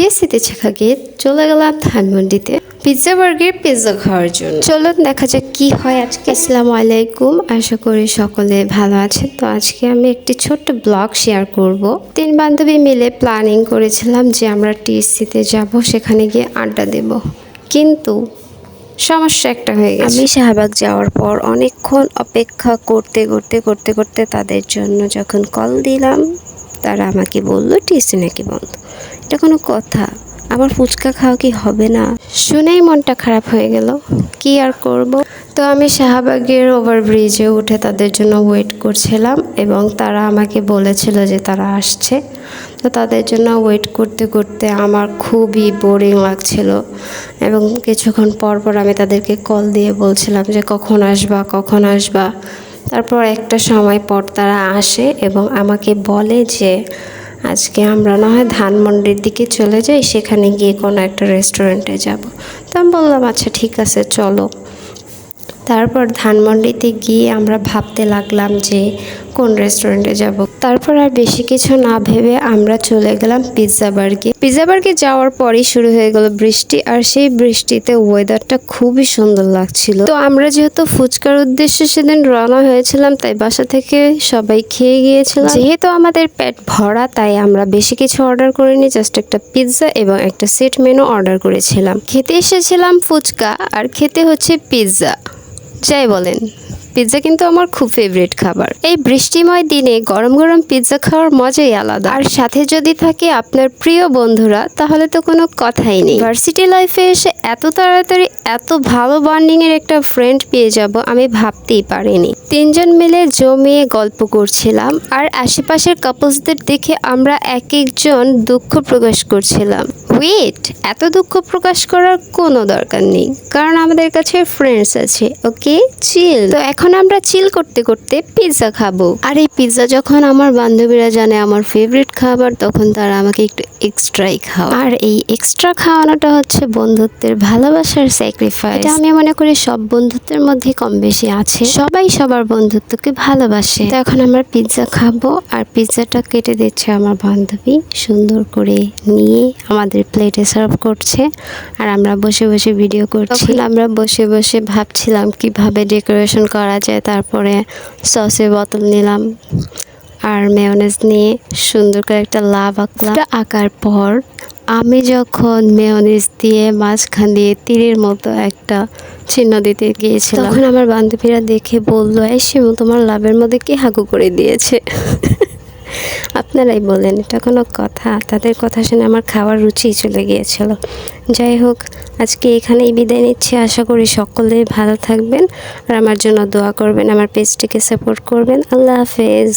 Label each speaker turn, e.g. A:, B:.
A: টিএসসিতে শেখা গিয়ে চলে গেলাম ধানমন্ডিতে পিৎজা বার্গার পিৎজা খাওয়ার জন্য। চলুন দেখা যাক কি হয় আজকে। আসসালামু আলাইকুম, আশা করি সকলে ভালো আছেন। তো আজকে আমি একটি ছোট্ট ব্লগ শেয়ার করব। 3 বান্ধবী মিলে প্ল্যানিং করেছিলাম যে আমরা টিএসসিতে যাব, সেখানে গিয়ে আড্ডা দেব, কিন্তু সমস্যা একটা হয়ে গেছে। আমি শাহবাগ যাওয়ার পর অনেকক্ষণ অপেক্ষা করতে করতে তাদের জন্য যখন কল দিলাম, তারা আমাকে বললো টিএসসি নাকি বন্ধ। এটা কোনো কথা? আমার ফুচকা খাওয়া কি হবে না? শুনেই মনটা খারাপ হয়ে গেল, কি আর করব। তো আমি শাহবাগের ওভারব্রিজে উঠে তাদের জন্য ওয়েট করছিলাম এবং তারা আমাকে বলেছিল যে তারা আসছে। তো তাদের জন্য ওয়েট করতে আমার খুবই বোরিং লাগছিল এবং কিছুক্ষণ পর আমি তাদেরকে কল দিয়ে বলছিলাম যে কখন আসবা। তারপর একটা সময় পর তারা আসে এবং আমাকে বলে যে আজকে আমরা না হয় ধানমন্ডির দিকে চলে যাই, সেখানে গিয়ে কোনো একটা রেস্টুরেন্টে যাব। তো আমি বললাম আচ্ছা ঠিক আছে চলো। তারপর ধানমন্ডিতে গিয়ে আমরা ভাবতে লাগলাম যে কোন রেস্টুরেন্টে যাব। তারপর আর বেশি কিছু না ভেবে আমরা চলে গেলাম পিৎজা বার্গে যাওয়ার পরেই শুরু হয়ে গেল বৃষ্টি, আর সেই বৃষ্টিতে ওয়েদারটা খুবই সুন্দর লাগছিল। তো আমরা যেহেতু ফুচকার উদ্দেশ্যে সেদিন রওনা হয়েছিলাম, তাই বাসা থেকে সবাই খেয়ে গিয়েছিলাম। যেহেতু আমাদের পেট ভরা, তাই আমরা বেশি কিছু অর্ডার করিনি, জাস্ট একটা পিৎজা এবং একটা সেট মেনু অর্ডার করেছিলাম। খেতে এসেছিলাম ফুচকা আর খেতে হচ্ছে পিৎজা। যাই বলেন, পিৎজা কিন্তু আমার খুব ফেভারিট খাবার। এই বৃষ্টিময় দিনে গরম গরম পিৎজা খাওয়ার মজাই আলাদা, আর সাথে যদি থাকে আপনার প্রিয় বন্ধুরা, তাহলে তো কোনো কথাই নেই। ভার্সিটি লাইফে এসে এত তাড়াতাড়ি এত ভালো বন্ডিং এর একটা ফ্রেন্ড পেয়ে যাব আমি ভাবতেই পারিনি। 3 জন মিলে জমিয়ে গল্প করছিলাম, আর আশেপাশের কাপলসদের দেখে আমরা এক একজন দুঃখ প্রকাশ করছিলাম। ওয়েট, এত দুঃখ প্রকাশ করার কোনো দরকার নেই, কারণ আমাদের কাছে ফ্রেন্ডস আছে। ওকে, চিল। তো এখন আমরা চিল করতে পিৎজা খাবো। আর এই পিৎজা যখন আমার বান্ধবীরা জানে আমার ফেভারিট খাবার, তখন তারা আমাকে একটু এক্সট্রাই খাওয়ায়। আর এই এক্সট্রা খাওয়ানোটা হচ্ছে বন্ধুত্বের ভালোবাসার স্যাক্রিফাইস। এটা আমি মনে করি সব বন্ধুত্বের মধ্যে কম বেশি আছে, সবাই সবার বন্ধুত্বকে ভালোবাসে। তো এখন আমরা পিৎজা খাবো, আর পিৎজাটা কেটে দিচ্ছে আমার বান্ধবী, সুন্দর করে নিয়ে আমাদের প্লেটে সার্ভ করছে, আর আমরা বসে বসে ভিডিও করছি। আমরা বসে বসে ভাবছিলাম কিভাবে ডেকোরেশন করা যায়। তারপরে সসের বোতল নিলাম আর মেয়োনেজ নিয়ে সুন্দর করে একটা লাভ আঁকলাম। আঁকার পর আমি যখন মেয়োনেজ দিয়ে মাঝখান দিয়ে তীরের মতো একটা চিহ্ন দিতে গিয়েছিলাম, তখন আমার বান্ধবীরা দেখে বললো, এই শিমু, তোমার লাভের মধ্যে কি হাগু করে দিয়েছে? আপনারাই বলেন, এটা কোনো কথা? তাদের কথা শুনে আমার খাওয়ার রুচি চলে গিয়েছিল। যাই হোক, আজকে এখানেই বিদায় নিচ্ছি। আশা করি সকলে ভালো থাকবেন আর আমার জন্য দোয়া করবেন, আমার পেজটিকে সাপোর্ট করবেন। আল্লাহ হাফেজ।